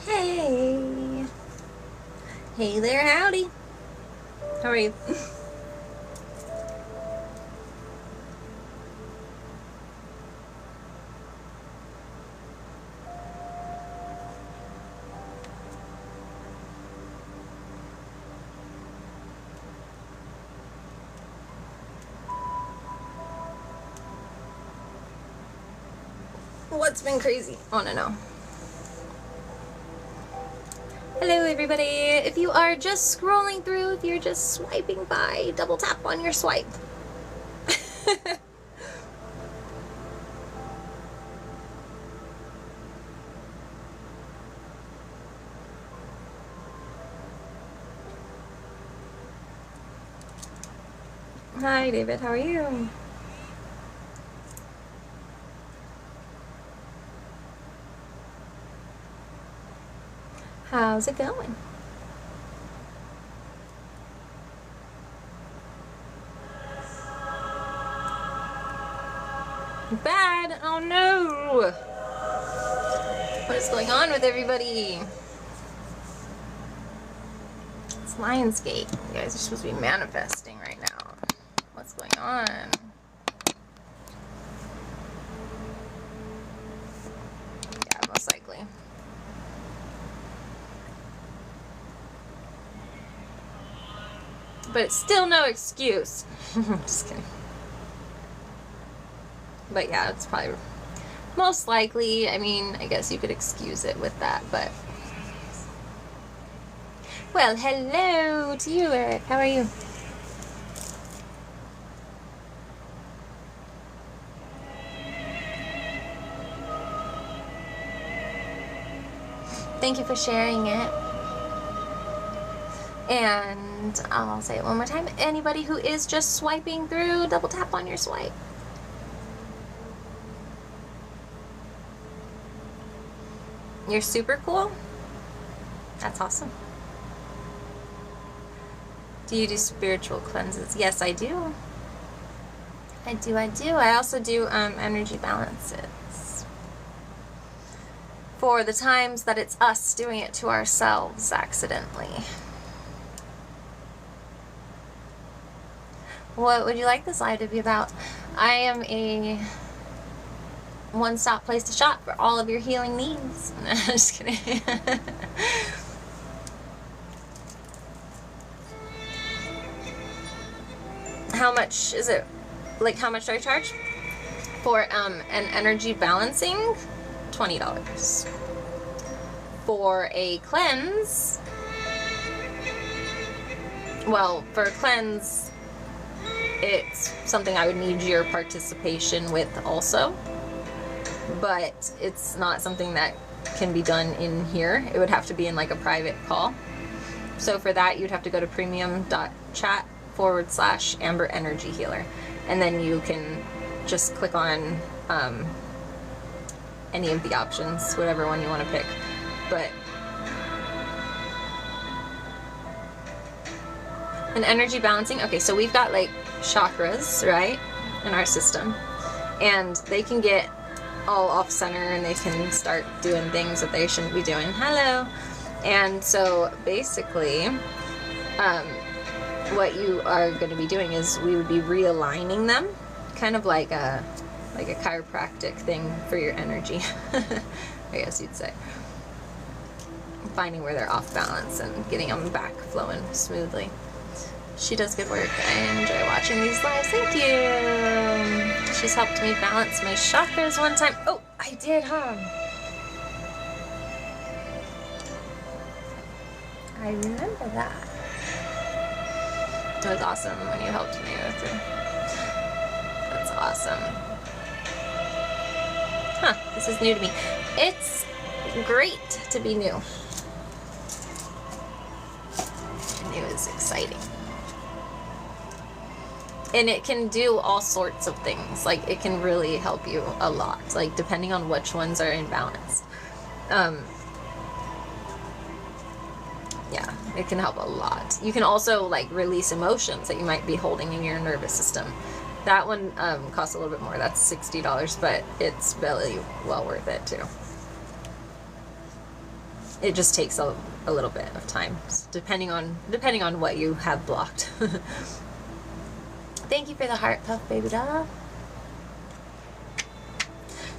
Hey. Hey there, howdy. How are you? What's been crazy? Oh, no. Hello, everybody. If you are just scrolling through, if you're just swiping by, double tap on your swipe. Hi, David. How are you? How's it going? Bad? Oh no! What is going on with everybody? It's Lionsgate. You guys are supposed to be manifesting right now. What's going on? Yeah, most likely. But it's still no excuse. Just kidding. But yeah, it's probably most likely. I mean, I guess you could excuse it with that, but. Well, hello to you, Eric. How are you? Thank you for sharing it. And I'll say it one more time. Anybody who is just swiping through, double tap on your swipe. You're super cool. That's awesome. Do you do spiritual cleanses? Yes, I do. I do. I also do energy balances. For the times that it's us doing it to ourselves accidentally. What would you like this live to be about? I am a one-stop place to shop for all of your healing needs. No, I'm just kidding. How much is it? Like, how much do I charge? For an energy balancing, $20. For a cleanse, well, for a cleanse, it's something I would need your participation with also, but it's not something that can be done in here. It would have to be in like a private call. So for that, you'd have to go to premium.chat/Amber Energy Healer, and then you can just click on any of the options, whatever one you want to pick. But an energy balancing, okay, so we've got like chakras, right, in our system, and they can get all off center and they can start doing things that they shouldn't be doing. Hello. And so basically what you are going to be doing is we would be realigning them, kind of like a chiropractic thing for your energy. I guess you'd say, finding where they're off balance and getting them back flowing smoothly. She does good work. I enjoy watching these lives. Thank you. She's helped me balance my chakras one time. Oh, I did, huh? I remember that. It was awesome when you helped me with it. That's awesome. Huh, this is new to me. It's great to be new. New is exciting. And it can do all sorts of things. Like, it can really help you a lot, like depending on which ones are in balance. Yeah, it can help a lot. You can also like release emotions that you might be holding in your nervous system. That one costs a little bit more. That's $60, but it's really well worth it too. it just takes a little bit of time, depending on what you have blocked. Thank you for the heart puff, baby doll.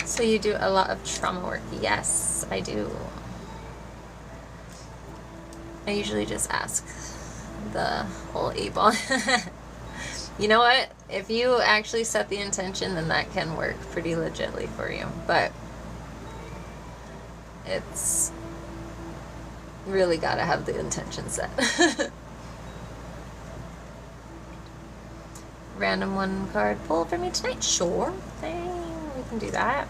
So you do a lot of trauma work? Yes, I do. I usually just ask the whole 8-ball. You know what? If you actually set the intention, then that can work pretty legitly for you. But it's really gotta have the intention set. Random 1 card pull for me tonight? Sure thing. We can do that.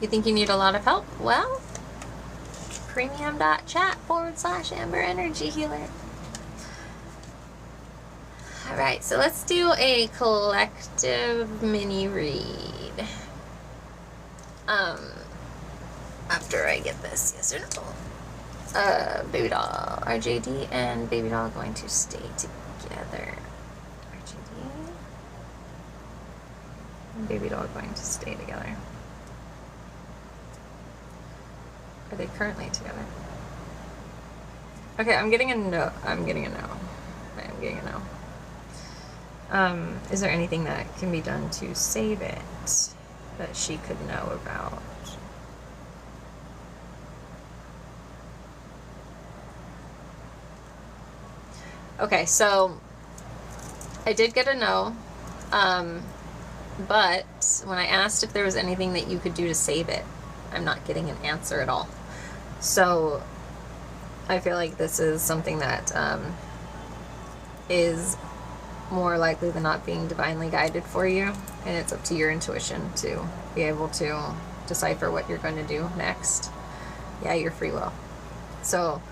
You think you need a lot of help? Well, premium.chat/Amber Energy Healer. Alright, so let's do a collective mini read. After I get this, yes or no? Baby doll, RJD and baby doll going to stay together. RJD and baby doll going to stay together. Are they currently together? Okay, I'm getting a no. I'm getting a no. Okay, I'm getting a no. Is there anything that can be done to save it that she could know about? Okay, so I did get a no, but when I asked if there was anything that you could do to save it, I'm not getting an answer at all. So I feel like this is something that is more likely than not being divinely guided for you, and it's up to your intuition to be able to decipher what you're going to do next. Yeah, your free will. So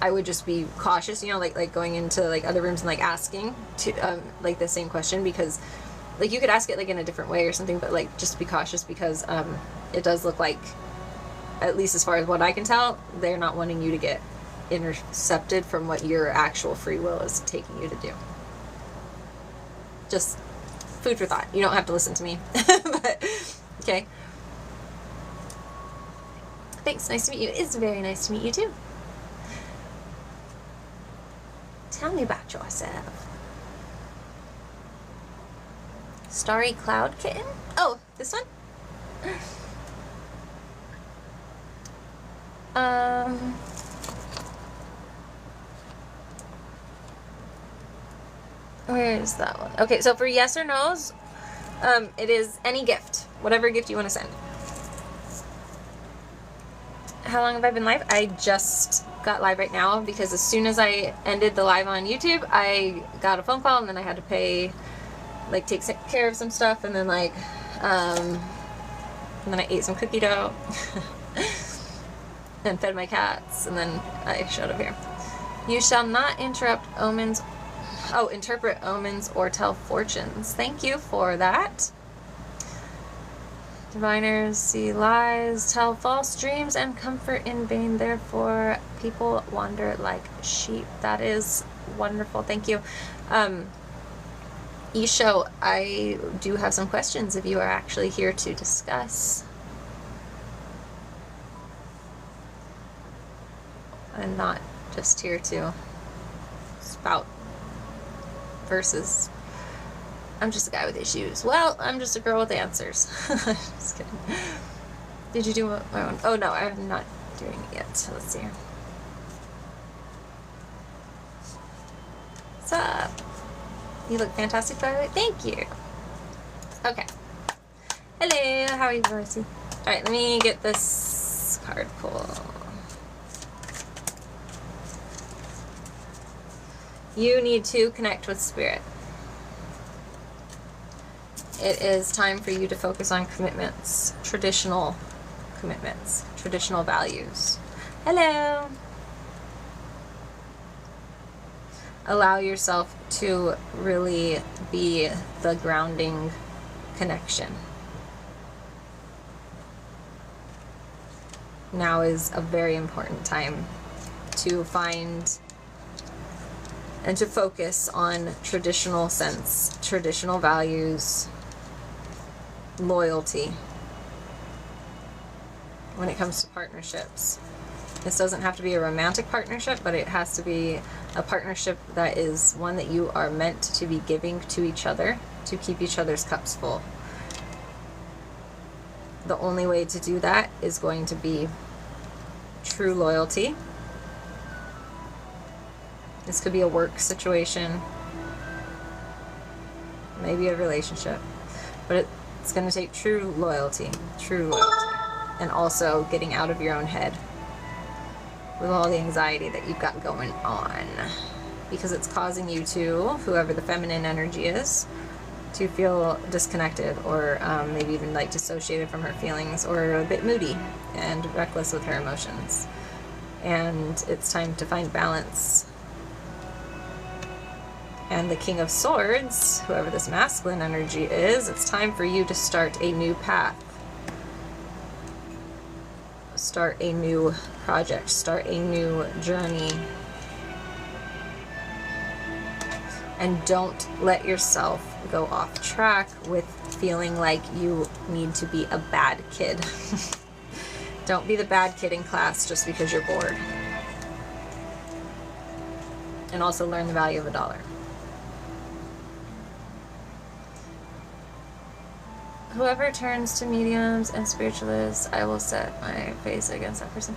I would just be cautious, you know, like going into like other rooms and like asking to like the same question, because like you could ask it like in a different way or something, but like just be cautious, because it does look like, at least as far as what I can tell, they're not wanting you to get intercepted from what your actual free will is taking you to do. Just food for thought. You don't have to listen to me. But, okay. Thanks. Nice to meet you. It's very nice to meet you too. Tell me about yourself. Starry Cloud Kitten? Oh, this one? Where is that one? Okay, so for yes or no's, it is any gift. Whatever gift you want to send. How long have I been live? I just got live right now, because as soon as I ended the live on YouTube, I got a phone call, and then I had to pay, like, take care of some stuff, and then, like, and then I ate some cookie dough, and fed my cats, and then I showed up here. You shall not interrupt omens. Oh, interpret omens or tell fortunes. Thank you for that. Diviners see lies, tell false dreams, and comfort in vain. Therefore, people wander like sheep. That is wonderful. Thank you. Isho, I do have some questions if you are actually here to discuss. I'm not just here to spout verses. I'm just a guy with issues. Well, I'm just a girl with answers. Just kidding. Did you do my own? Oh no, I'm not doing it yet. Let's see here. What's up? You look fantastic, by the way. Thank you. Okay. Hello, how are you, Marcy? Alright, let me get this card pull. You need to connect with spirit. It is time for you to focus on commitments, traditional values. Hello. Allow yourself to really be the grounding connection. Now is a very important time to find and to focus on traditional sense, traditional values, loyalty. when it comes to partnerships. This doesn't have to be a romantic partnership, but it has to be a partnership that is one that you are meant to be giving to each other to keep each other's cups full. The only way to do that is going to be true loyalty. This could be a work situation, maybe a relationship, but it's going to take true loyalty, and also getting out of your own head with all the anxiety that you've got going on, because it's causing you to, whoever the feminine energy is, to feel disconnected, or maybe even like dissociated from her feelings, or a bit moody and reckless with her emotions. And it's time to find balance. And the King of Swords, whoever this masculine energy is, it's time for you to start a new path. Start a new project, start a new journey. And don't let yourself go off track with feeling like you need to be a bad kid. Don't be the bad kid in class just because you're bored. And also learn the value of a dollar. Whoever turns to mediums and spiritualists, I will set my face against that person.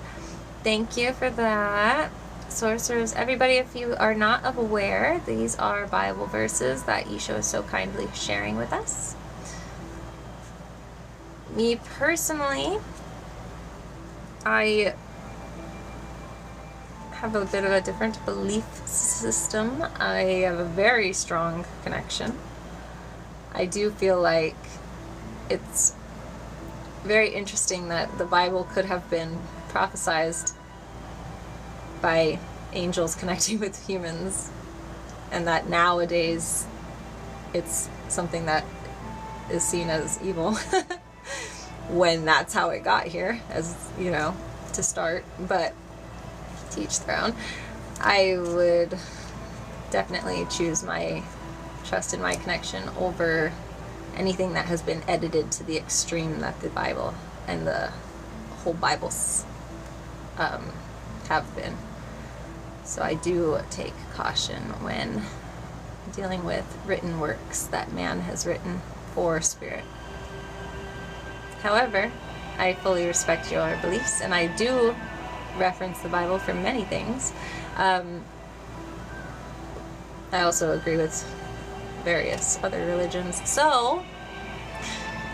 Thank you for that. Sorcerers, everybody, if you are not aware, these are Bible verses that Isho is so kindly sharing with us. Me personally, I have a bit of a different belief system. I have a very strong connection. I do feel like it's very interesting that the Bible could have been prophesized by angels connecting with humans, and that nowadays it's something that is seen as evil when that's how it got here, as you know, to start. But to each their own. I would definitely choose my trust in my connection over anything that has been edited to the extreme that the Bible and the whole Bibles have been. So I do take caution when dealing with written works that man has written for spirit. However, I fully respect your beliefs, and I do reference the Bible for many things. I also agree with various other religions. So,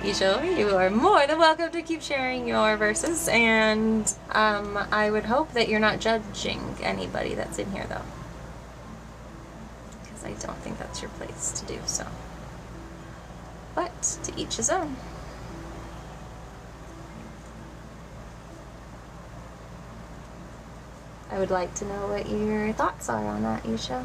Isho, you are more than welcome to keep sharing your verses, and I would hope that you're not judging anybody that's in here, though, because I don't think that's your place to do so. But to each his own. I would like to know what your thoughts are on that, Isho.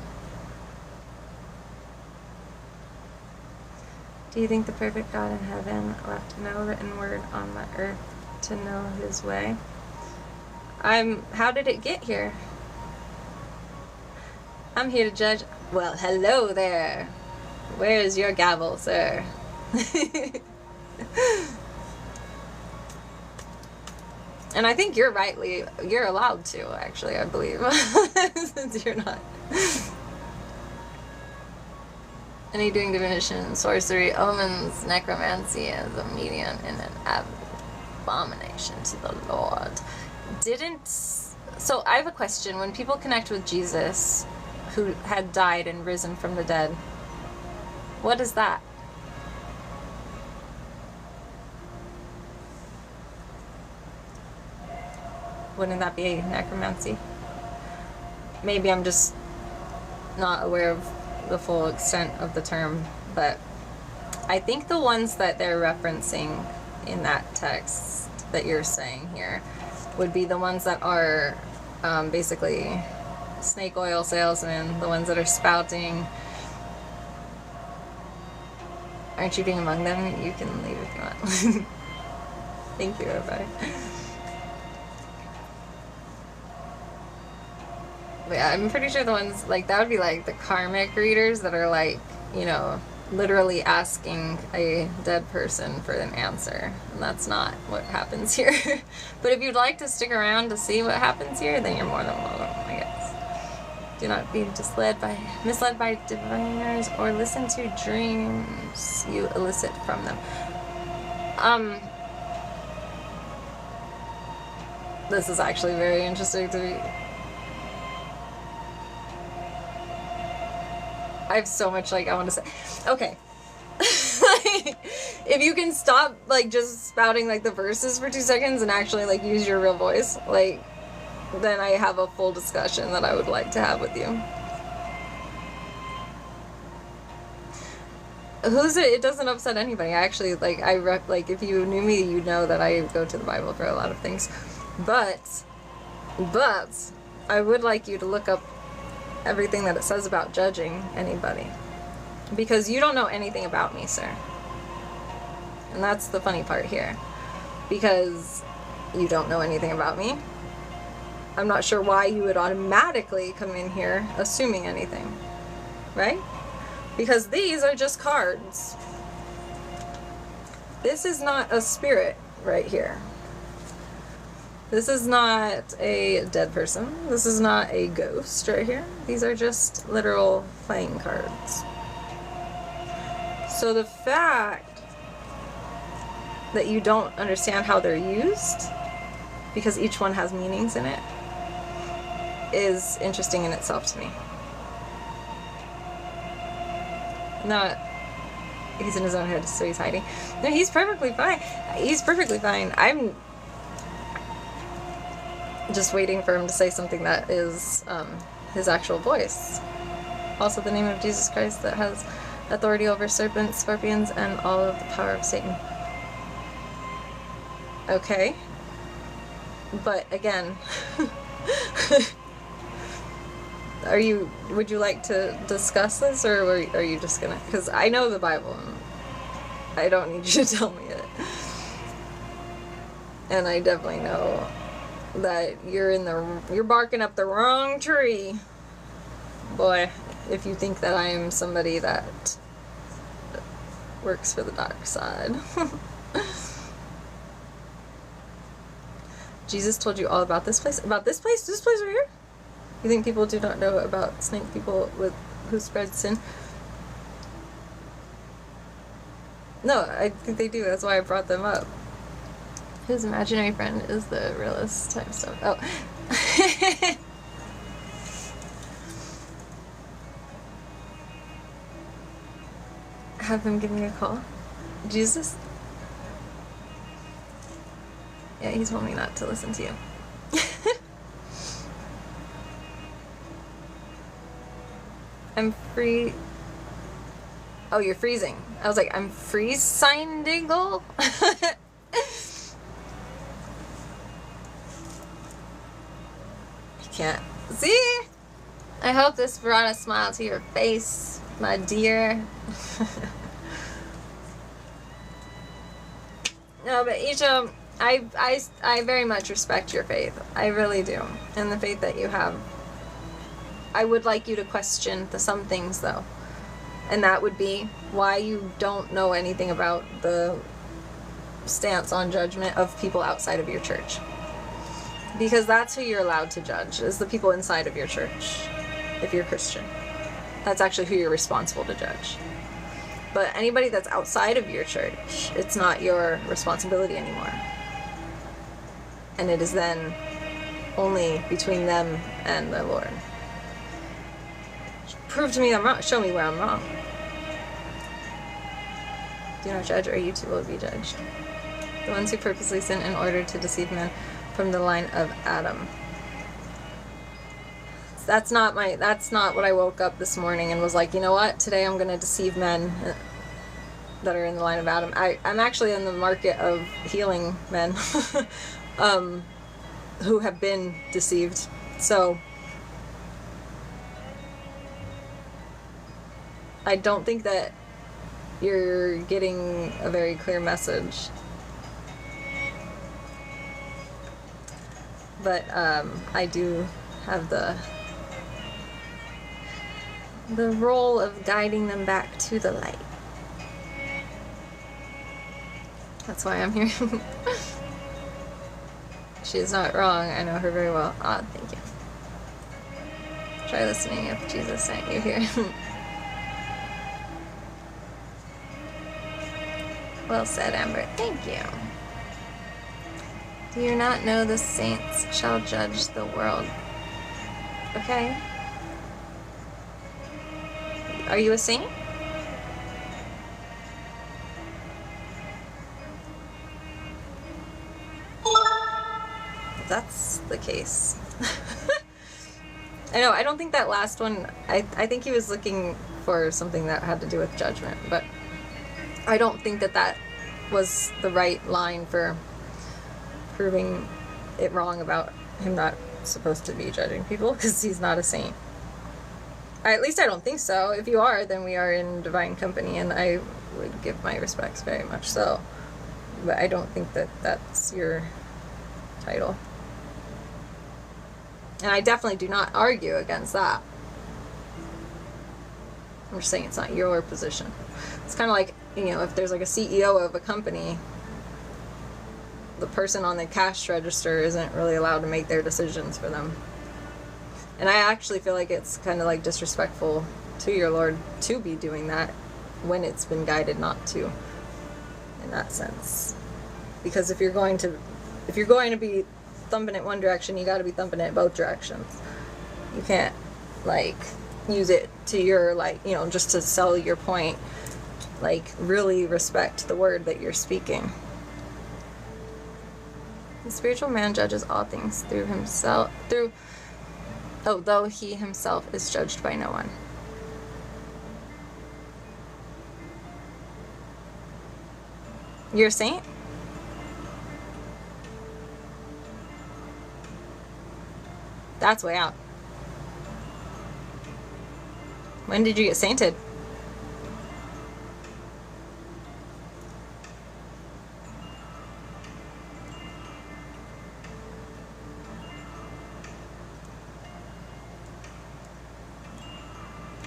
Do you think the perfect God in heaven left no written word on the earth to know his way? How did it get here? I'm here to judge. Well, hello there. Where's your gavel, sir? And I think you're allowed to, actually, I believe, since you're not. Any doing divination, sorcery, omens, necromancy as a medium and an abomination to the Lord. So I have a question. When people connect with Jesus, who had died and risen from the dead, what is that? Wouldn't that be necromancy? Maybe I'm just not aware of the full extent of the term, but I think the ones that they're referencing in that text that you're saying here would be the ones that are basically snake oil salesmen, the ones that are spouting. Aren't you being among them? You can leave if you want. Thank you, everybody. But yeah, I'm pretty sure the ones, like, that would be like the karmic readers that are like, you know, literally asking a dead person for an answer. And that's not what happens here. But if you'd like to stick around to see what happens here, then you're more than welcome, I guess. Do not be misled by diviners or listen to dreams you elicit from them. This is actually very interesting to me. I have so much, like, I want to say. Okay. If you can stop, like, just spouting, like, the verses for 2 seconds and actually, like, use your real voice, like, then I have a full discussion that I would like to have with you. Who's it? It doesn't upset anybody. I actually, like, like, if you knew me, you'd know that I go to the Bible for a lot of things. But, I would like you to look up everything that it says about judging anybody. Because you don't know anything about me, sir. And that's the funny part here. Because you don't know anything about me. I'm not sure why you would automatically come in here assuming anything. Right? Because these are just cards. This is not a spirit right here. This is not a dead person. This is not a ghost right here. These are just literal playing cards. So the fact that you don't understand how they're used, because each one has meanings in it, is interesting in itself to me. Not, he's in his own head, so he's hiding. No, he's perfectly fine. He's perfectly fine. I'm just waiting for him to say something that is his actual voice. Also, the name of Jesus Christ that has authority over serpents, scorpions, and all of the power of Satan. Okay. But again, would you like to discuss this, or are you just gonna, because I know the Bible, and I don't need you to tell me it. And I definitely know that you're barking up the wrong tree, boy, if you think that I am somebody that works for the dark side. Jesus told you all about this place? About this place? This place right here? You think people do not know about snake people who spread sin? No, I think they do. That's why I brought them up. His imaginary friend is the realist type stuff. Oh. Have him give me a call. Jesus? Yeah, he told me not to listen to you. I'm free. Oh, you're freezing. I was like, I'm freeze-sign dingle? Can't see. I hope this brought a smile to your face, my dear. No, but Isha, I very much respect your faith. I really do, and the faith that you have. I would like you to question some things, though, and that would be why you don't know anything about the stance on judgment of people outside of your church. Because that's who you're allowed to judge, is the people inside of your church, if you're Christian. That's actually who you're responsible to judge. But anybody that's outside of your church, it's not your responsibility anymore. And it is then only between them and the Lord. Prove to me I'm wrong. Show me where I'm wrong. Do not judge, or you too will be judged. The ones who purposely sin in order to deceive men from the line of Adam. That's not what I woke up this morning and was like, you know what, today I'm going to deceive men that are in the line of Adam. I'm actually in the market of healing men who have been deceived. So I don't think that you're getting a very clear message. But I do have the role of guiding them back to the light. That's why I'm here. She is not wrong. I know her very well. Ah, thank you. Try listening if Jesus sent you here. Well said, Amber. Thank you. Do you not know the saints shall judge the world? Okay. Are you a saint? If that's the case. I know, I don't think that last one, I think he was looking for something that had to do with judgment, but I don't think that that was the right line for proving it wrong about him not supposed to be judging people, because he's not a saint. At least I don't think so. If you are, then we are in divine company, and I would give my respects very much so. But I don't think that that's your title. And I definitely do not argue against that. I'm just saying it's not your position. It's kind of like, you know, if there's like a CEO of a company, the person on the cash register isn't really allowed to make their decisions for them. And I actually feel like it's kind of like disrespectful to your Lord to be doing that when it's been guided not to, in that sense. Because if you're going to be thumping it one direction, you got to be thumping it both directions. You can't like use it to your, like, you know, just to sell your point. Like, really respect the word that you're speaking. The spiritual man judges all things through himself, though he himself is judged by no one. You're a saint? That's way out. When did you get sainted?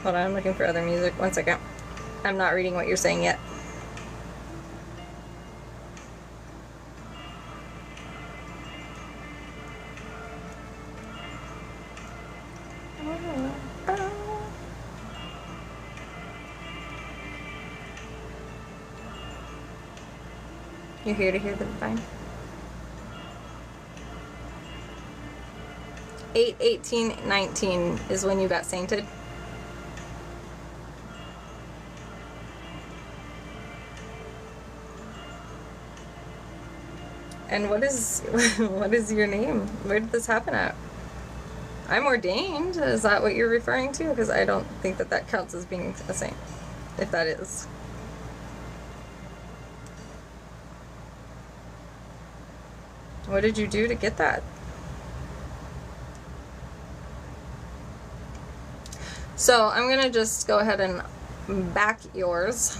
Hold on, I'm looking for other music. One second. I'm not reading what you're saying yet. You're here to hear the divine. 8/18/19 is when you got sainted. And what is your name? Where did this happen at? I'm ordained. Is that what you're referring to? Because I don't think that that counts as being a saint, if that is. What did you do to get that? So I'm gonna just go ahead and back yours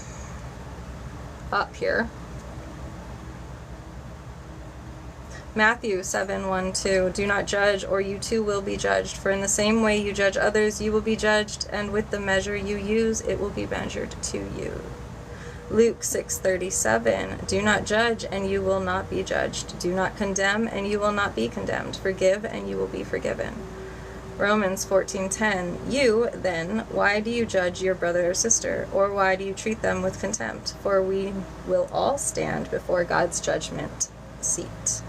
up here. Matthew 7:1-2. Do not judge, or you too will be judged. For in the same way you judge others, you will be judged, and with the measure you use, it will be measured to you. Luke 6:37. Do not judge, and you will not be judged. Do not condemn, and you will not be condemned. Forgive, and you will be forgiven. Romans 14:10. You, then, why do you judge your brother or sister? Or why do you treat them with contempt? For we will all stand before God's judgment seat.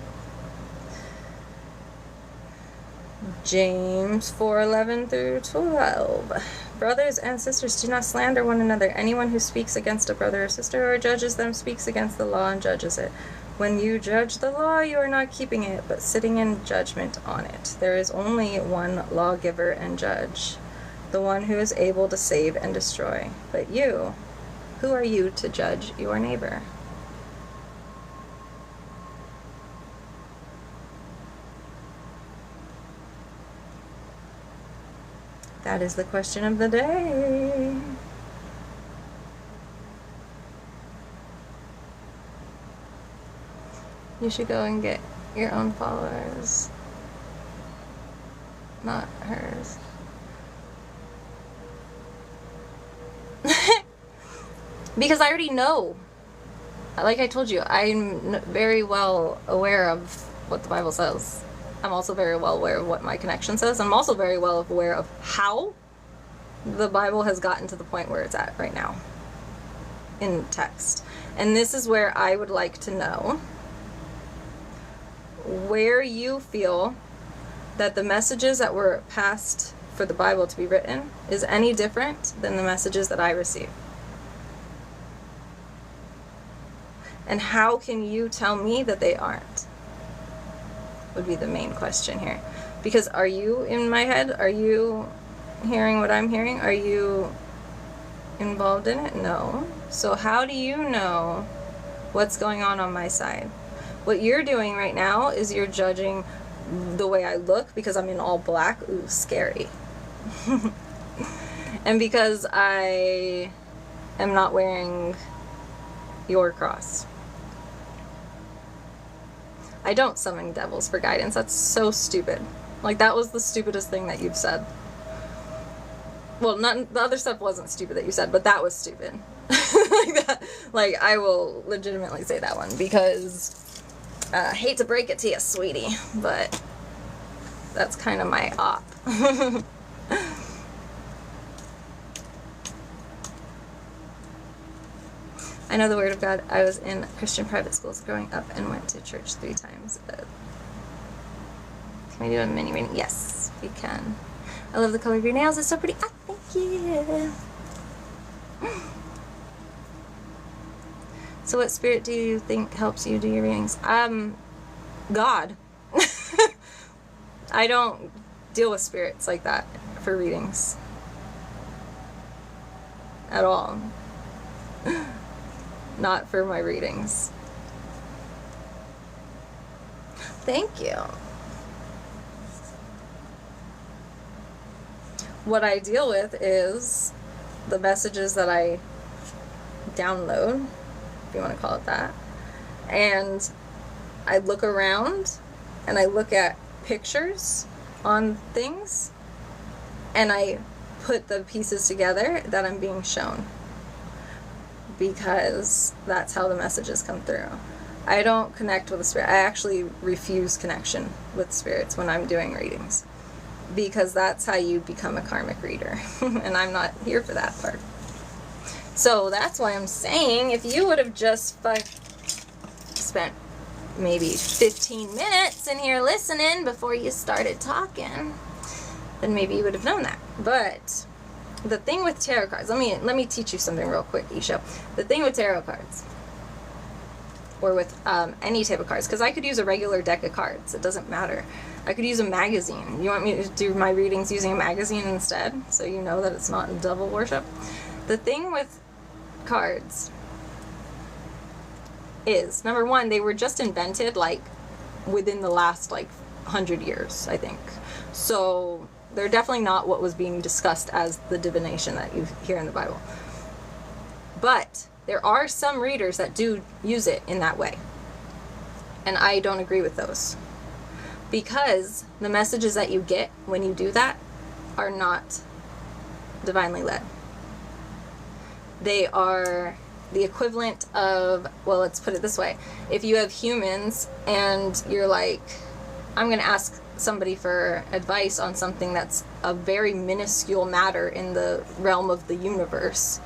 James 4:11-12. Brothers and sisters, do not slander one another. Anyone who speaks against a brother or sister or judges them speaks against the law and judges it. When you judge the law, you are not keeping it, but sitting in judgment on it. There is only one lawgiver and judge, the one who is able to save and destroy. But you, who are you to judge your neighbor? That is the question of the day. You should go and get your own followers, not hers. Because I already know. like I told you, I'm very well aware of what the Bible says. I'm also very well aware of what my connection says. I'm also very well aware of how the Bible has gotten to the point where it's at right now in text. And this is where I would like to know where you feel that the messages that were passed for the Bible to be written is any different than the messages that I receive. And how can you tell me that they aren't? Would be the main question here. Because are you in my head? Are you hearing what I'm hearing? Are you involved in it? No. So how do you know what's going on my side? What you're doing right now is you're judging the way I look because I'm in all black. Ooh, scary. And because I am not wearing your cross. I don't summon devils for guidance. That's so stupid. Like, that was the stupidest thing that you've said. Well, not the other stuff wasn't stupid that you said, but that was stupid. Like, I will legitimately say that one because hate to break it to you, sweetie, but that's kind of my op. I know the Word of God. I was in Christian private schools growing up and went to church 3 times. Can we do a mini reading? Yes, we can. I love the color of your nails. It's so pretty. Ah, thank you. So what spirit do you think helps you do your readings? God. I don't deal with spirits like that for readings. At all. Not for my readings. Thank you. What I deal with is the messages that I download, if you want to call it that. And I look around and I look at pictures on things and I put the pieces together that I'm being shown. Because that's how the messages come through. I don't connect with a spirit. I actually refuse connection with spirits when I'm doing readings. Because that's how you become a karmic reader. And I'm not here for that part. So that's why I'm saying if you would have just spent maybe 15 minutes in here listening before you started talking, then maybe you would have known that. But the thing with tarot cards, let me teach you something real quick, Isha. The thing with tarot cards, or with any type of cards, because I could use a regular deck of cards. It doesn't matter. I could use a magazine. You want me to do my readings using a magazine instead, so you know that it's not devil worship? The thing with cards is, number one, they were just invented like within the last like 100 years, I think. So they're definitely not what was being discussed as the divination that you hear in the Bible. But there are some readers that do use it in that way. And I don't agree with those. Because the messages that you get when you do that are not divinely led. They are the equivalent of, well, let's put it this way. If you have humans and you're like, I'm going to ask somebody for advice on something that's a very minuscule matter in the realm of the universe,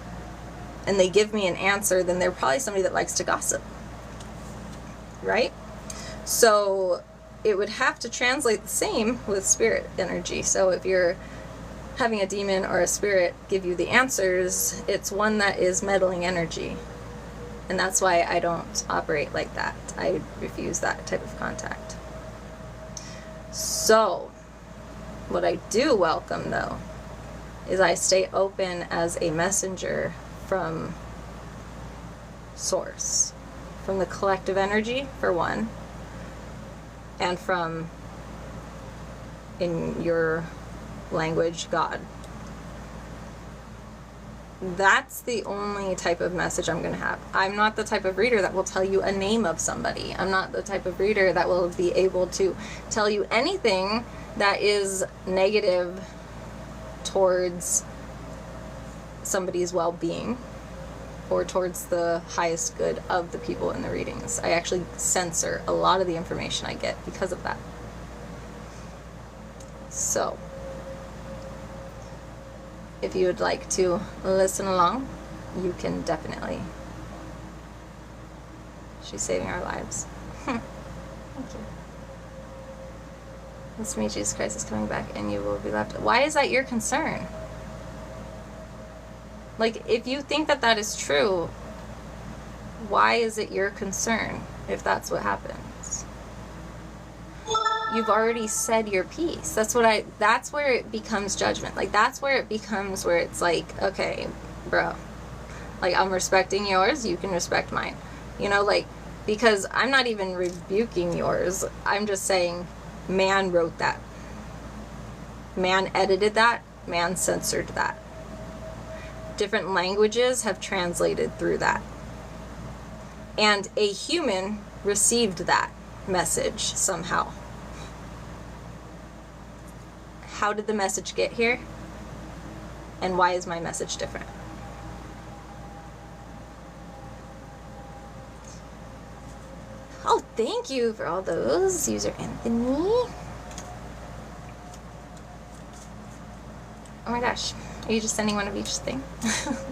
and they give me an answer, then they're probably somebody that likes to gossip. Right? So it would have to translate the same with spirit energy. So if you're having a demon or a spirit give you the answers, it's one that is meddling energy. And that's why I don't operate like that. I refuse that type of contact. So, what I do welcome, though, is I stay open as a messenger from source. From the collective energy, for one. And from, in your language, God. That's the only type of message I'm going to have. I'm not the type of reader that will tell you a name of somebody. I'm not the type of reader that will be able to tell you anything that is negative towards somebody's well-being pour towards the highest good of the people in the readings. I actually censor a lot of the information I get because of that. So, if you would like to listen along, you can definitely. She's saving our lives. Thank you. This means Jesus Christ is coming back and you will be left. Why is that your concern? Like, if you think that that is true, why is it your concern if that's what happens? You've already said your piece. That's where it becomes judgment. Like, that's where it becomes where it's like, okay, bro, like, I'm respecting yours, you can respect mine. You know, like, because I'm not even rebuking yours. I'm just saying, man wrote that. Man edited that. Man censored that. Different languages have translated through that. And a human received that message somehow. How did the message get here? And why is my message different? Oh, thank you for all those, user Anthony. Oh my gosh. Are you just sending one of each thing?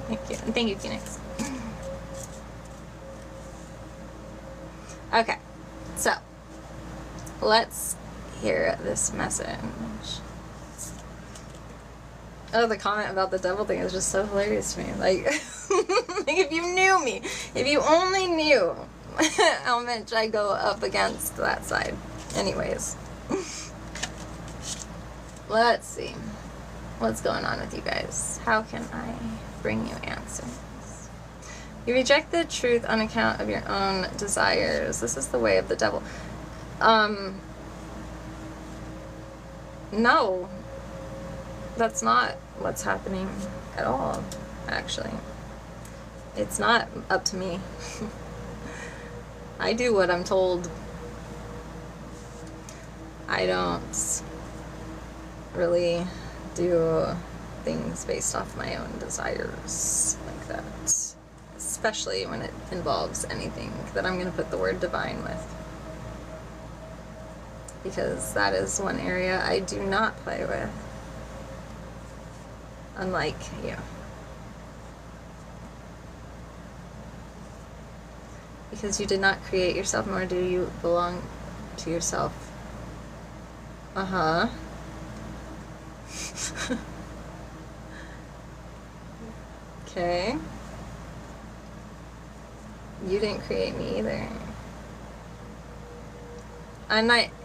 Thank you. And thank you, Phoenix. Okay. So, let's hear this message. Oh, the comment about the devil thing is just so hilarious to me. Like, like, if you knew me, if you only knew how much I go up against that side. Anyways. Let's see. What's going on with you guys? How can I bring you answers? You reject the truth on account of your own desires. This is the way of the devil. No. That's not what's happening at all, actually. It's not up to me. I do what I'm told. I don't really do things based off my own desires like that. Especially when it involves anything that I'm going to put the word divine with. Because that is one area I do not play with. Unlike you. Because you did not create yourself, nor do you belong to yourself. Uh-huh. Okay. You didn't create me either.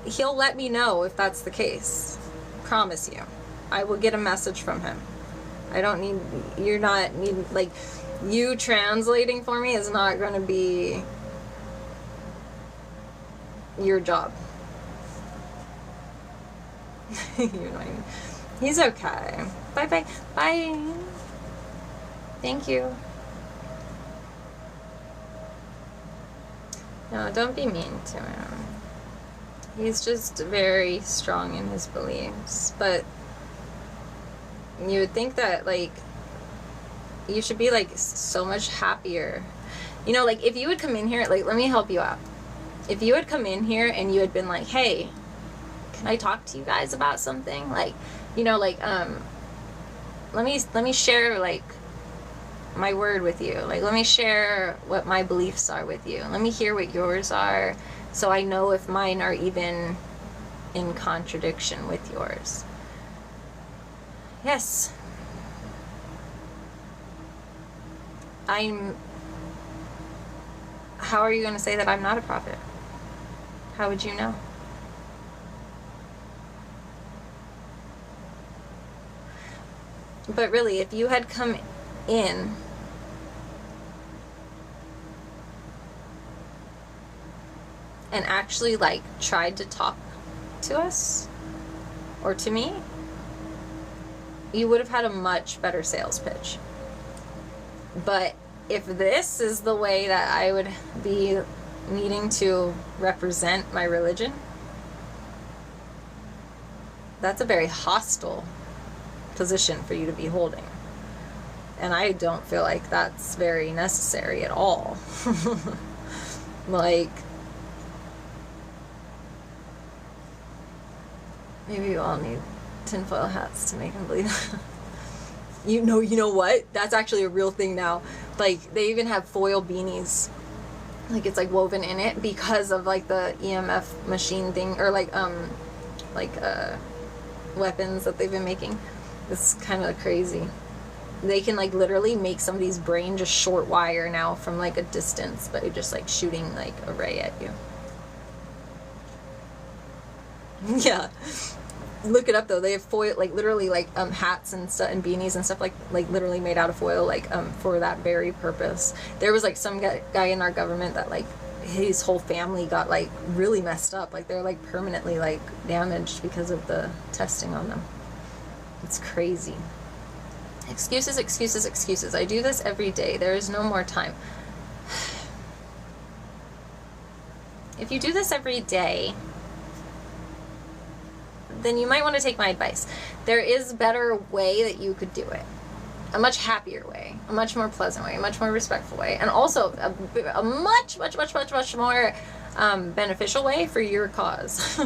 He'll let me know if that's the case. Promise you. I will get a message from him. I don't need, you're not need, like, you translating for me is not going to be your job. You know what I mean? He's okay. Bye bye. Bye. Thank you. No, don't be mean to him. He's just very strong in his beliefs. But you would think that, like, you should be, like, so much happier. You know, like, if you would come in here, like, let me help you out. If you had come in here and you had been like, hey, can I talk to you guys about something? Like, you know, like, let me share, like, my word with you. Like, let me share what my beliefs are with you. Let me hear what yours are, so I know if mine are even in contradiction with yours. Yes. How are you going to say that I'm not a prophet? How would you know? But really, if you had come in and actually, like, tried to talk to us or to me, you would have had a much better sales pitch. But if this is the way that I would be needing to represent my religion, that's a very hostile position for you to be holding. And I don't feel like that's very necessary at all. Like, maybe we all need tinfoil hats to make them believe. You know what? That's actually a real thing now. Like, they even have foil beanies. Like, it's like woven in it because of like the EMF machine thing, or like weapons that they've been making. It's kind of crazy. They can like literally make somebody's brain just short wire now from like a distance, but just like shooting like a ray at you. Yeah. Look it up though. They have foil, like literally like hats and stuff and beanies and stuff like literally made out of foil, like for that very purpose. There was like some guy in our government that like his whole family got like really messed up. Like they're like permanently like damaged because of the testing on them. It's crazy. Excuses, excuses, excuses. I do this every day. There is no more time. If you do this every day, then you might want to take my advice. There is a better way that you could do it. A much happier way, a much more pleasant way, a much more respectful way, and also a much, much, much, much, much more beneficial way for your cause.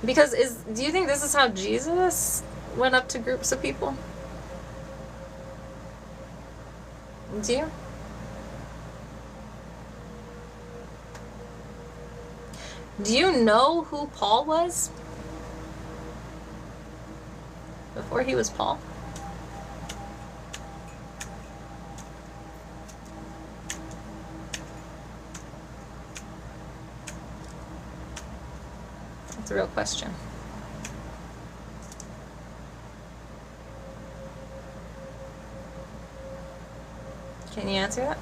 Because do you think this is how Jesus went up to groups of people? Do you? Do you know who Paul was? Before he was Paul? That's a real question. Can you answer that?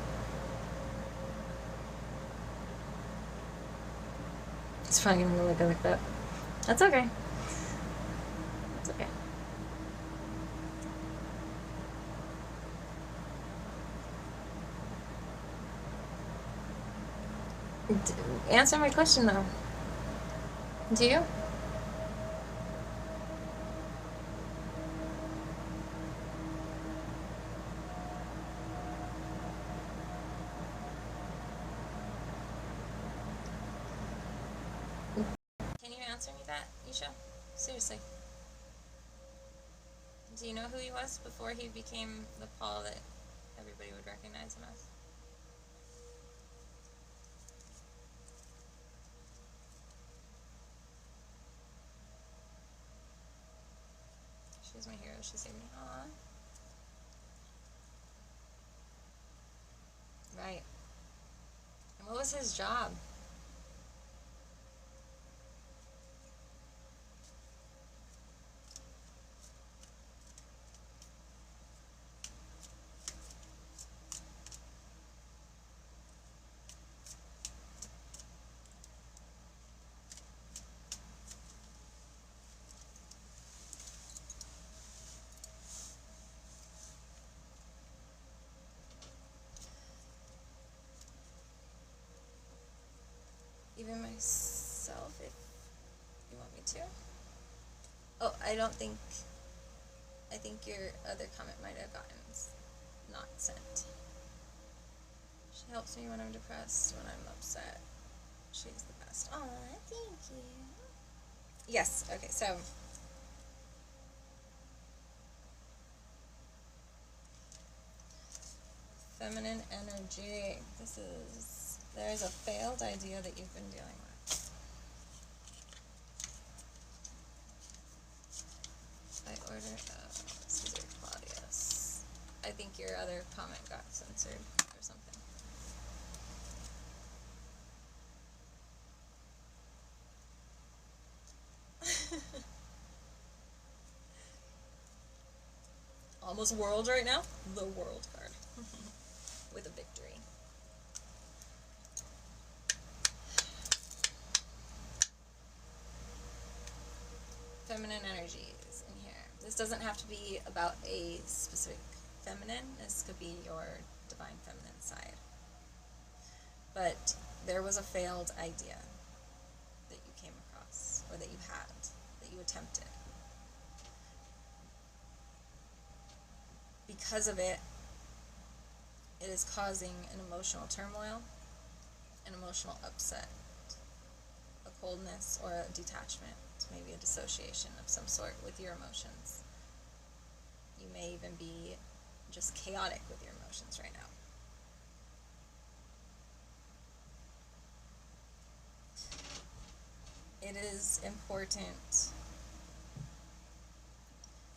It's probably gonna look like that. That's okay. That's okay. Answer my question though. Do you? Can you answer me that, Isha? Seriously. Do you know who he was before he became the Paul that everybody would recognize him as? She's my hero. She saved me. Aww. Right. And what was his job? Even myself, if you want me to. Oh, I think your other comment might have gotten not sent. She helps me when I'm depressed, when I'm upset. She's the best. Aw, thank you. Yes, okay, so feminine energy. There's a failed idea that you've been dealing with. I ordered Caesar Claudius. I think your other comment got censored or something. Almost world right now? The world card. With a victory. Feminine energies in here. This doesn't have to be about a specific feminine. This could be your divine feminine side. But there was a failed idea that you came across, or that you had, that you attempted. because of it, it is causing an emotional turmoil, an emotional upset, a coldness, or a detachment, maybe a dissociation of some sort with your emotions. You may even be just chaotic with your emotions right now. It is important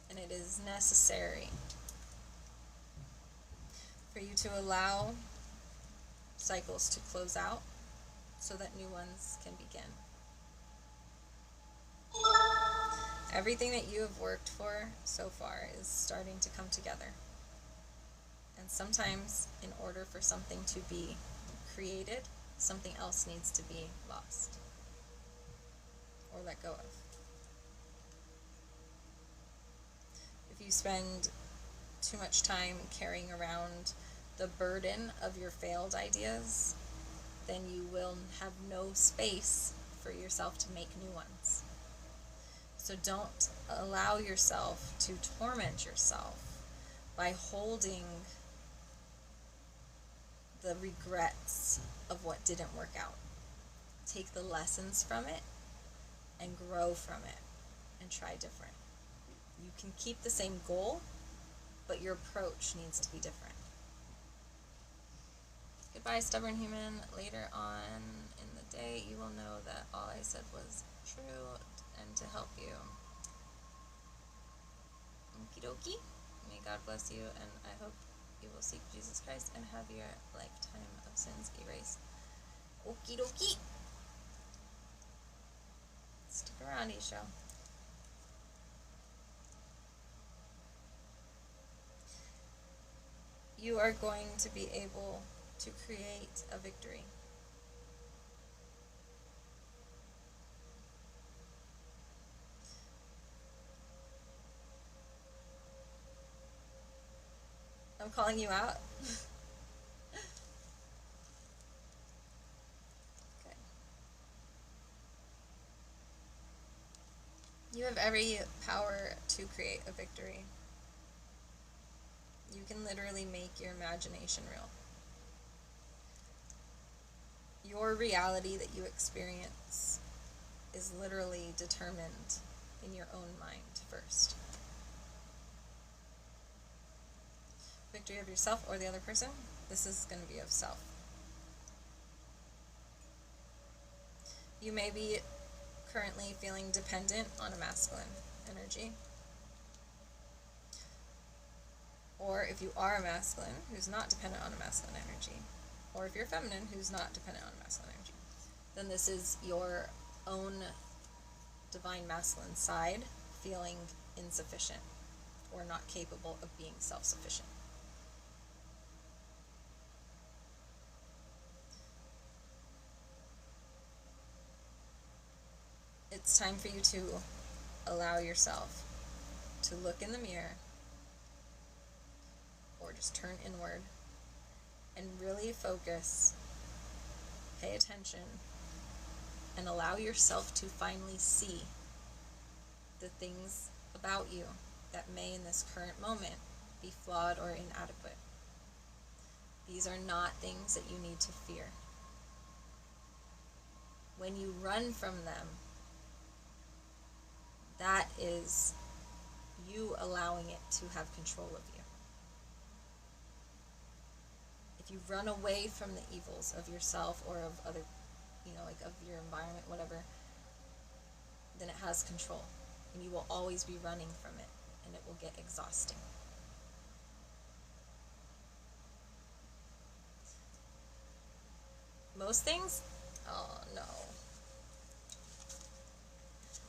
and it is necessary for you to allow cycles to close out so that new ones can begin. Everything that you have worked for so far is starting to come together. And sometimes, in order for something to be created, something else needs to be lost or let go of. If you spend too much time carrying around the burden of your failed ideas, then you will have no space for yourself to make new ones. So don't allow yourself to torment yourself by holding the regrets of what didn't work out. Take the lessons from it and grow from it and try different. You can keep the same goal, but your approach needs to be different. Goodbye, stubborn human. Later on in the day, you will know that all I said was true and to help you. Okie dokie. May God bless you, and I hope you will seek Jesus Christ and have your lifetime of sins erased. Okie dokie. Stick around, Isho. You are going to be able to create a victory. I'm calling you out. Okay. You have every power to create a victory. You can literally make your imagination real. Your reality that you experience is literally determined in your own mind first. Victory of yourself or the other person, this is going to be of self. You may be currently feeling dependent on a masculine energy. Or if you are a masculine who's not dependent on a masculine energy, or if you're feminine who's not dependent on a masculine energy, then this is your own divine masculine side feeling insufficient or not capable of being self-sufficient. It's time for you to allow yourself to look in the mirror or just turn inward and really focus, pay attention, and allow yourself to finally see the things about you that may in this current moment be flawed or inadequate. These are not things that you need to fear. When you run from them, that is you allowing it to have control of you. If you run away from the evils of yourself or of other, like of your environment, whatever, then it has control. And you will always be running from it, and it will get exhausting. Most things, oh no.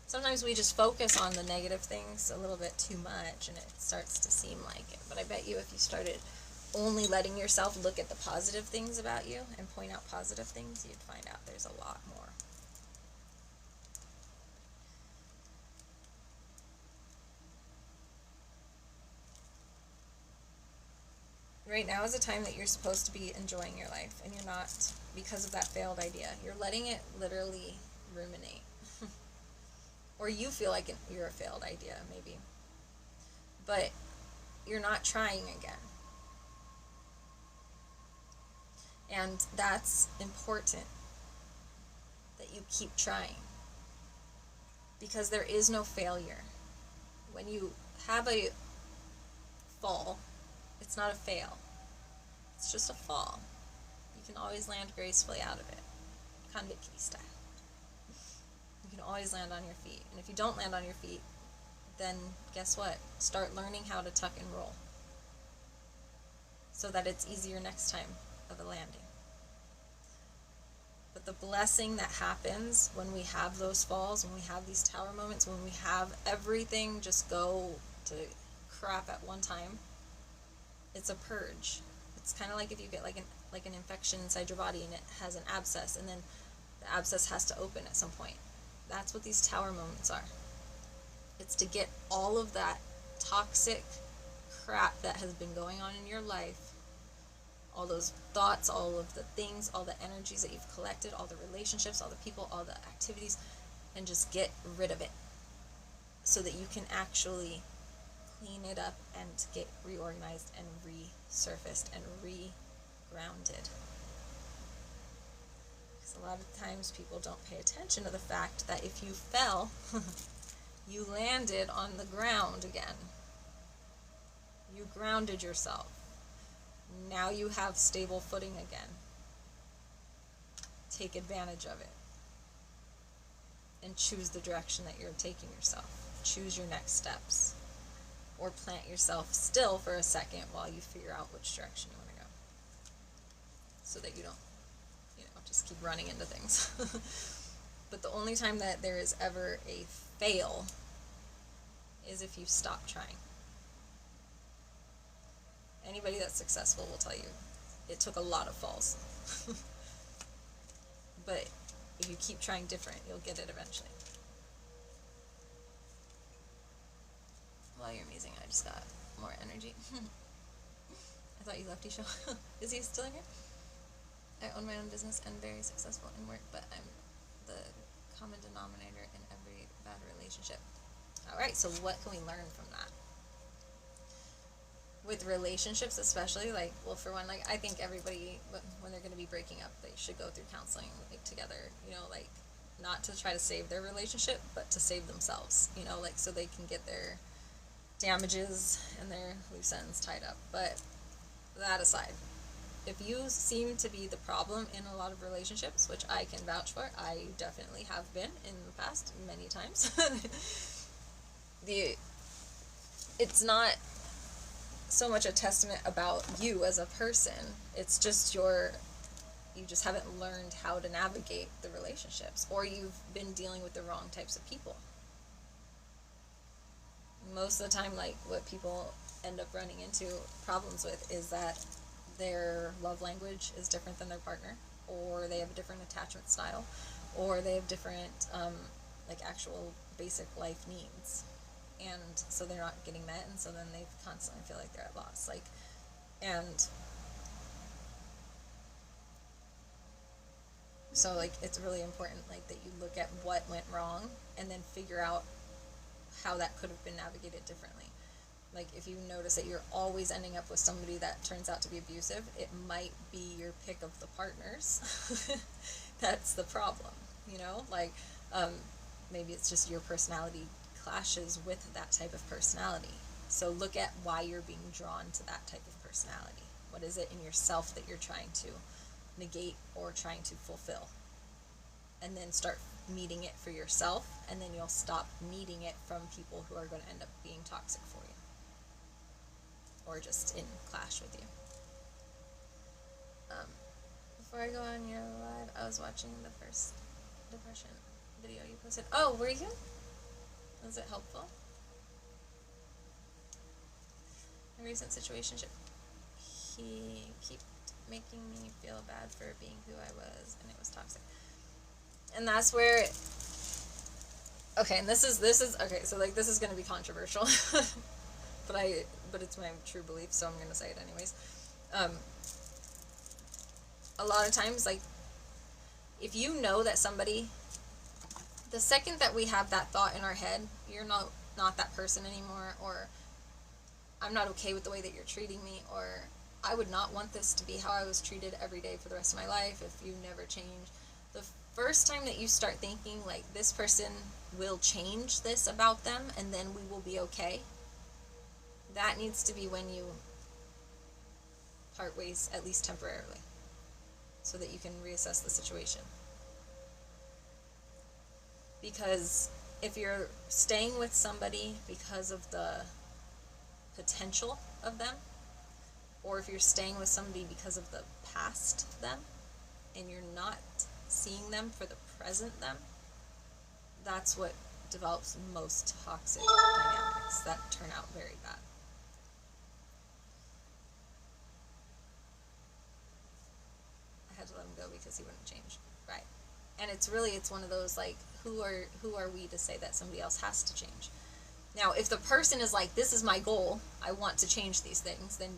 Sometimes we just focus on the negative things a little bit too much, and it starts to seem like it. But I bet you if you started only letting yourself look at the positive things about you and point out positive things, you'd find out there's a lot more. Right now is a time that you're supposed to be enjoying your life, and you're not because of that failed idea. You're letting it literally ruminate. Or you feel like you're a failed idea, maybe. But you're not trying again. And that's important, that you keep trying, because there is no failure. When you have a fall, it's not a fail. It's just a fall. You can always land gracefully out of it. Konvitti style. You can always land on your feet. And if you don't land on your feet, then guess what? Start learning how to tuck and roll, so that it's easier next time of a landing. But the blessing that happens when we have those falls, when we have these tower moments, when we have everything just go to crap at one time, it's a purge. It's kind of like if you get like an infection inside your body and it has an abscess, and then the abscess has to open at some point. That's what these tower moments are. It's to get all of that toxic crap that has been going on in your life, all those thoughts, all of the things, all the energies that you've collected, all the relationships, all the people, all the activities, and just get rid of it, so that you can actually clean it up and get reorganized and resurfaced and re-grounded. Because a lot of times people don't pay attention to the fact that if you fell, you landed on the ground again. You grounded yourself. Now you have stable footing again. Take advantage of it. And choose the direction that you're taking yourself. Choose your next steps. Or plant yourself still for a second while you figure out which direction you want to go. So that you don't, just keep running into things. But the only time that there is ever a fail is if you stop trying. Anybody that's successful will tell you it took a lot of falls. But if you keep trying different, you'll get it eventually. Well, you're amazing. I just got more energy. I thought you left, Isha. Is he still in here? I own my own business and very successful in work, but I'm the common denominator in every bad relationship. Alright, so what can we learn from that? With relationships especially, for one, I think everybody, when they're going to be breaking up, they should go through counseling, together, not to try to save their relationship, but to save themselves, so they can get their damages and their loose ends tied up. But that aside, if you seem to be the problem in a lot of relationships, which I can vouch for, I definitely have been in the past many times, it's not so much a testament about you as a person, it's just you just haven't learned how to navigate the relationships, or you've been dealing with the wrong types of people. Most of the time, what people end up running into problems with is that their love language is different than their partner, or they have a different attachment style, or they have different actual basic life needs, and so they're not getting met, and so then they constantly feel like they're at loss. So it's really important that you look at what went wrong and then figure out how that could have been navigated differently. If you notice that you're always ending up with somebody that turns out to be abusive, it might be your pick of the partners. That's the problem, maybe it's just your personality clashes with that type of personality. So look at why you're being drawn to that type of personality. What is it in yourself that you're trying to negate or trying to fulfill? And then start meeting it for yourself, and then you'll stop needing it from people who are going to end up being toxic for you, or just in clash with you. Before I go on your live, I was watching the first depression video you posted. Oh, were you? Was it helpful? A recent situationship. He kept making me feel bad for being who I was, and it was toxic. And that's where okay, and this is okay, so this is going to be controversial. but it's my true belief, so I'm going to say it anyways. A lot of times, if you know that somebody, the second that we have that thought in our head, you're not that person anymore, or I'm not okay with the way that you're treating me, or I would not want this to be how I was treated every day for the rest of my life if you never change. The first time that you start thinking, like, this person will change this about them and then we will be okay, that needs to be when you part ways, at least temporarily, so that you can reassess the situation. Because if you're staying with somebody because of the potential of them, or if you're staying with somebody because of the past them, and you're not seeing them for the present them, that's what develops most toxic dynamics that turn out very bad. I had to let him go because he wouldn't change. Right. And it's one of those, like, who are we to say that somebody else has to change? Now, if the person is like, this is my goal, I want to change these things, then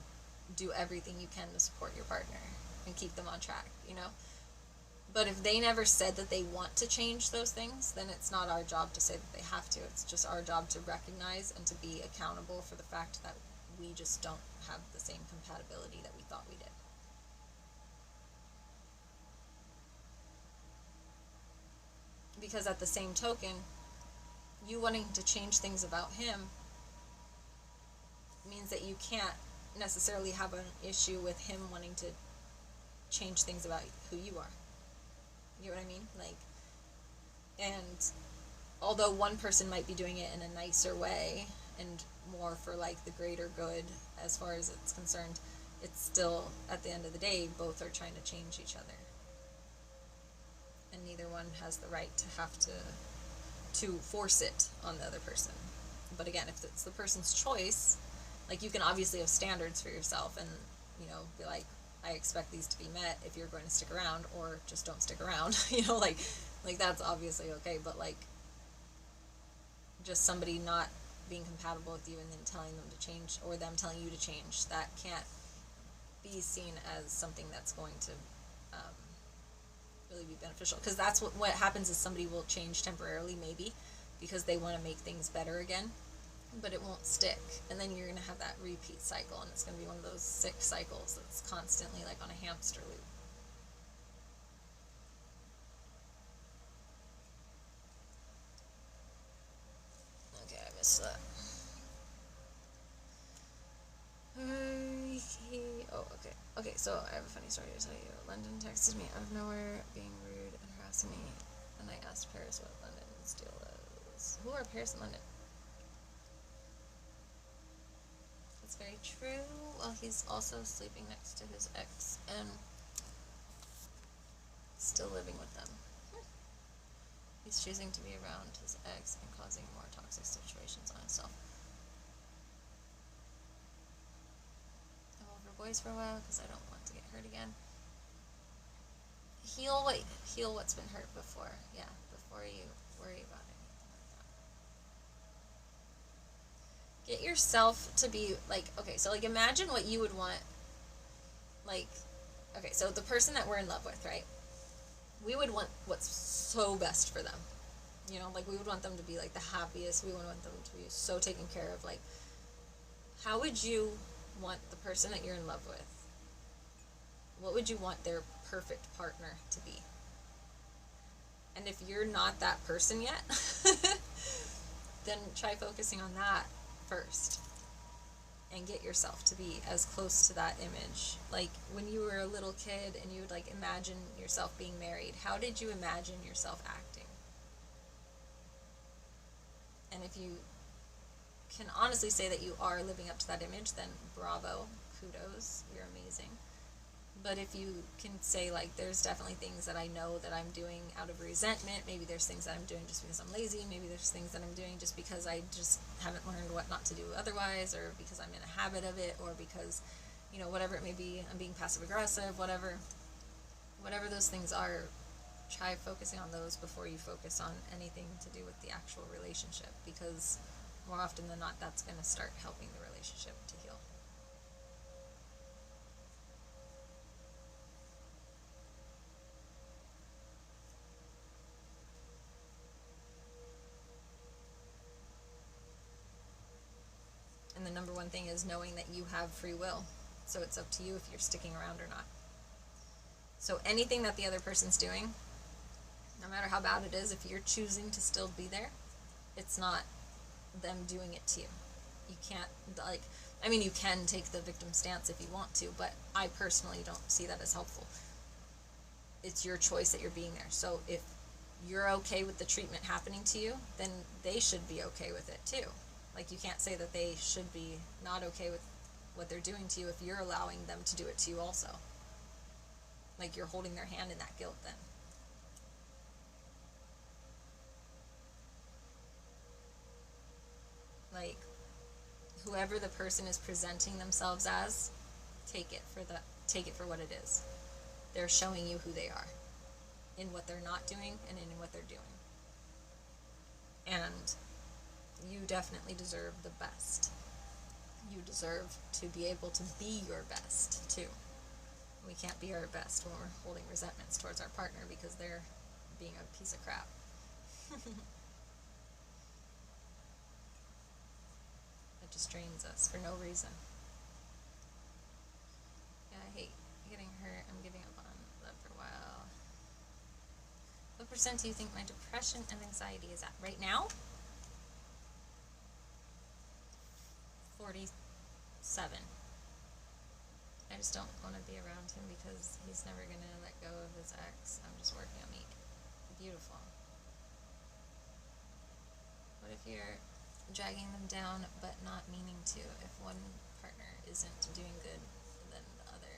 do everything you can to support your partner and keep them on track, you know? But if they never said that they want to change those things, then it's not our job to say that they have to. It's just our job to recognize and to be accountable for the fact that we just don't have the same compatibility that we thought we did. Because at the same token, you wanting to change things about him means that you can't necessarily have an issue with him wanting to change things about who you are. You know what I mean? Like, and although one person might be doing it in a nicer way and more for, like, the greater good as far as it's concerned, it's still, at the end of the day, both are trying to change each other. And neither one has the right to have to force it on the other person. But again, if it's the person's choice, like, you can obviously have standards for yourself and, you know, be like, I expect these to be met if you're going to stick around, or just don't stick around. You know, like that's obviously okay. But, like, just somebody not being compatible with you and then telling them to change, or them telling you to change, that can't be seen as something that's going to really be beneficial. Because that's what happens is somebody will change temporarily, maybe because they want to make things better again, but it won't stick, and then you're going to have that repeat cycle, and it's going to be one of those sick cycles that's constantly like on a hamster loop. Okay, I missed that. Oh, okay. Okay, so I have a funny story to tell you. London texted me out of nowhere, being rude and harassing me, and I asked Paris what London's deal is. Who are Paris and London? That's very true. Well, he's also sleeping next to his ex and still living with them. He's choosing to be around his ex and causing more toxic situations on himself. I'm over boys for a while because I don't want to get hurt again. Heal what's been hurt before. Yeah, before you worry about anything like that. Get yourself to be, like, okay, so, like, imagine what you would want, like, okay, so the person that we're in love with, right? We would want what's so best for them. You know, like, we would want them to be, like, the happiest. We would want them to be so taken care of. Like, how would you want the person that you're in love with? What would you want their perfect partner to be? And if you're not that person yet, then try focusing on that first. And get yourself to be as close to that image. Like, when you were a little kid and you would, like, imagine yourself being married, how did you imagine yourself acting? And if you can honestly say that you are living up to that image, then bravo, kudos, you're amazing. But if you can say, like, there's definitely things that I know that I'm doing out of resentment, maybe there's things that I'm doing just because I'm lazy, maybe there's things that I'm doing just because I just haven't learned what not to do otherwise, or because I'm in a habit of it, or because, you know, whatever it may be, I'm being passive aggressive, whatever those things are, try focusing on those before you focus on anything to do with the actual relationship, because more often than not, that's going to start helping the relationship to heal. And the number one thing is knowing that you have free will. So it's up to you if you're sticking around or not. So anything that the other person's doing, no matter how bad it is, if you're choosing to still be there, it's not them doing it to you. You can't, like, I mean, you can take the victim stance if you want to, but I personally don't see that as helpful. It's your choice that you're being there. So if you're okay with the treatment happening to you, then they should be okay with it too. Like, you can't say that they should be not okay with what they're doing to you if you're allowing them to do it to you also. Like, you're holding their hand in that guilt then. Like, whoever the person is presenting themselves as, take it for what it is. They're showing you who they are in what they're not doing and in what they're doing. And you definitely deserve the best. You deserve to be able to be your best too. We can't be our best when we're holding resentments towards our partner because they're being a piece of crap. It just drains us for no reason. Yeah, I hate getting hurt. I'm giving up on love for a while. What % do you think my depression and anxiety is at right now? 47. I just don't want to be around him because he's never going to let go of his ex. I'm just working on me. Beautiful. What if you're dragging them down but not meaning to? If one partner isn't doing good, then the other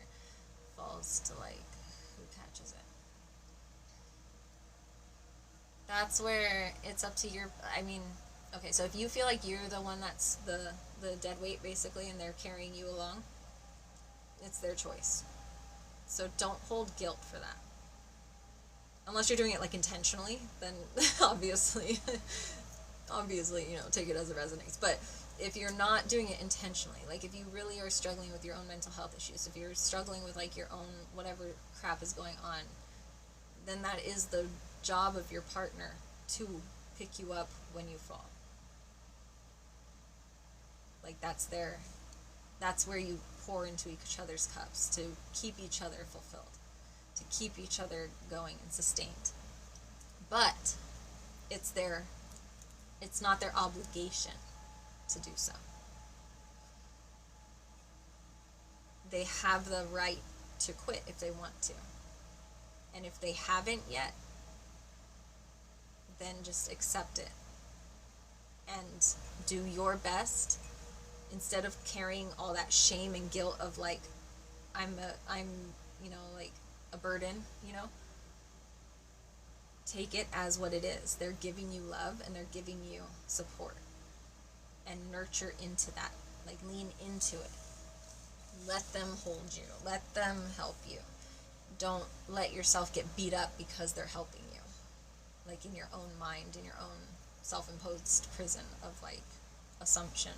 falls to, like, who catches it? That's where it's up to your, I mean, okay, so if you feel like you're the one that's the dead weight basically and they're carrying you along, it's their choice. So don't hold guilt for that. Unless you're doing it, like, intentionally, then obviously, you know, take it as it resonates. But if you're not doing it intentionally, like, if you really are struggling with your own mental health issues, if you're struggling with, like, your own whatever crap is going on, then that is the job of your partner to pick you up when you fall. Like, that's where you pour into each other's cups to keep each other fulfilled, to keep each other going and sustained. But it's not their obligation to do so. They have the right to quit if they want to. And if they haven't yet, then just accept it and do your best instead of carrying all that shame and guilt of, like, I'm you know, like a burden, you know. Take it as what it is. They're giving you love and they're giving you support, and nurture into that. Like, lean into it. Let them hold you. Let them help you. Don't let yourself get beat up because they're helping you. Like, in your own mind, in your own self-imposed prison of, like, assumption.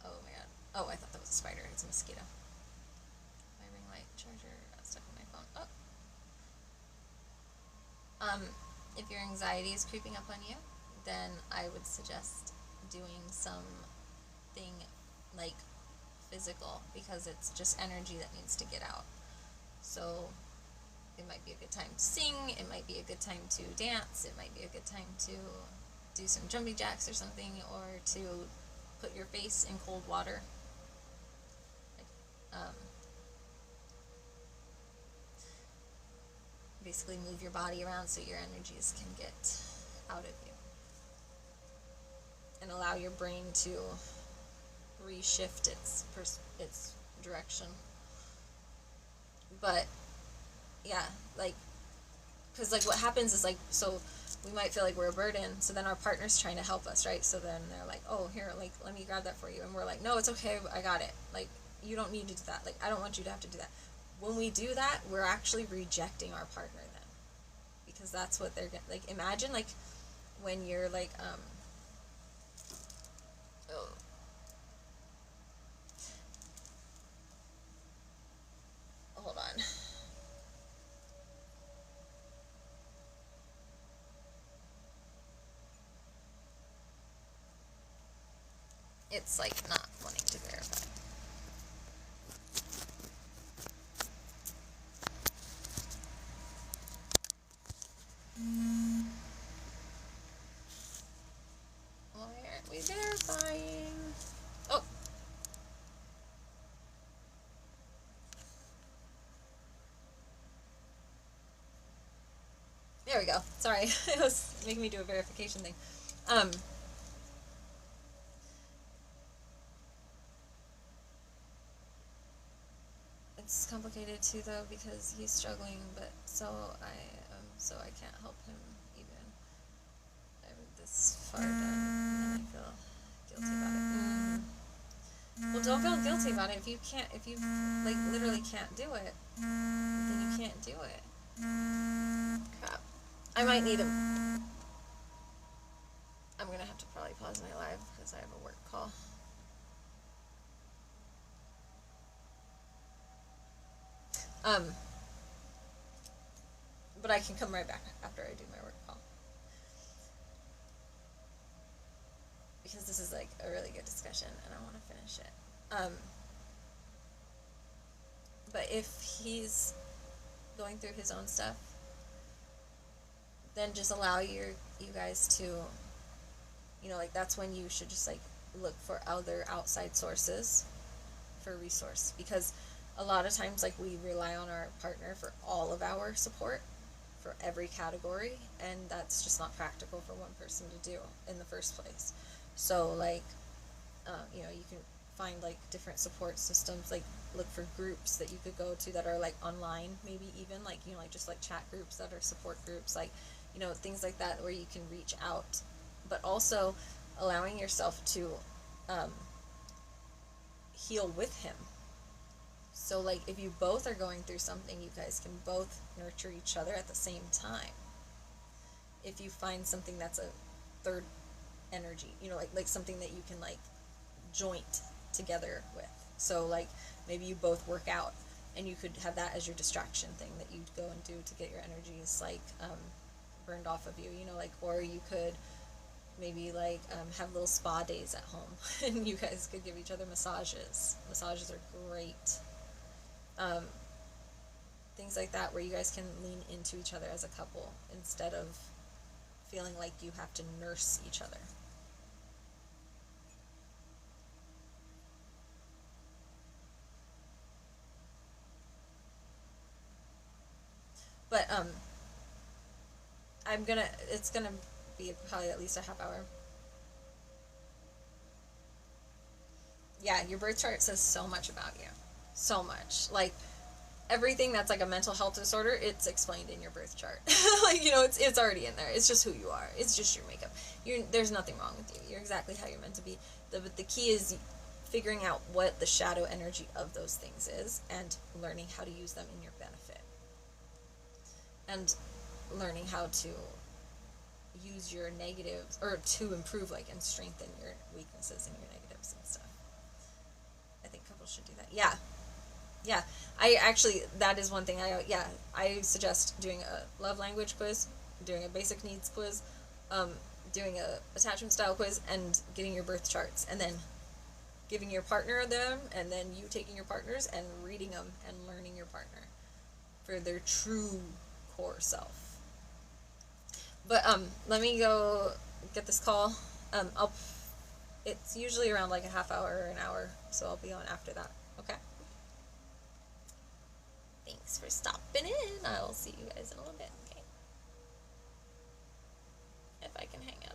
Oh my god. Oh, I thought that was a spider. It's a mosquito. My ring light charger got stuck in my phone. Oh. If your anxiety is creeping up on you, then I would suggest doing something, like, physical, because it's just energy that needs to get out. So it might be a good time to sing, it might be a good time to dance, it might be a good time to do some jumping jacks or something, or to put your face in cold water. Basically move your body around so your energies can get out of you. And allow your brain to reshift its direction. But yeah, like, because, like, what happens is, like, so we might feel like we're a burden, so then our partner's trying to help us, right? So then they're like, oh, here, like, let me grab that for you, and we're like, no, it's okay, I got it. Like, you don't need to do that. Like, I don't want you to have to do that. When we do that, we're actually rejecting our partner then, because that's what they're gonna, like, imagine, like, when you're, like, hold on. it's like not wanting to verify. Why aren't we verifying? Oh. There we go. Sorry, it was making me do a verification thing. It's complicated too, though, because he's struggling, but so I can't help him even. I'm this far done, and I feel guilty about it. Well, don't feel guilty about it. If you like literally can't do it, then you can't do it. Crap. I might need him. I'm gonna have to probably pause my live because I have a work call. But I can come right back after I do my work call. Because this is like a really good discussion and I want to finish it. But if he's going through his own stuff, then just allow you guys to, you know, like that's when you should just like look for other outside sources for resource, because a lot of times like we rely on our partner for all of our support for every category, and that's just not practical for one person to do in the first place. So like you know, you can find like different support systems, like look for groups that you could go to that are like online, maybe even like, you know, like just like chat groups that are support groups, like, you know, things like that where you can reach out, but also allowing yourself to heal with him. So like if you both are going through something, you guys can both nurture each other at the same time. If you find something that's a third energy, you know, like something that you can like joint together with. So like maybe you both work out and you could have that as your distraction thing that you go and do to get your energies like burned off of you, you know, like, or you could maybe like have little spa days at home and you guys could give each other massages. Massages are great. Things like that where you guys can lean into each other as a couple instead of feeling like you have to nurse each other. But it's gonna be probably at least a half hour. Yeah, your birth chart says so much about you. So much. Like everything that's like a mental health disorder, it's explained in your birth chart. Like, you know, it's already in there. It's just who you are. It's just your makeup. There's nothing wrong with you. You're exactly how you're meant to be. The key is figuring out what the shadow energy of those things is and learning how to use them in your benefit. And learning how to use your negatives, or to improve like and strengthen your weaknesses and your negatives and stuff. I think couples should do that. Yeah, I actually, that is one thing I suggest doing a love language quiz, doing a basic needs quiz, doing a attachment style quiz, and getting your birth charts, and then giving your partner them, and then you taking your partners and reading them and learning your partner for their true core self. But let me go get this call. It's usually around like a half hour or an hour, so I'll be on after that. Okay. Thanks for stopping in. I'll see you guys in a little bit. Okay. If I can hang out.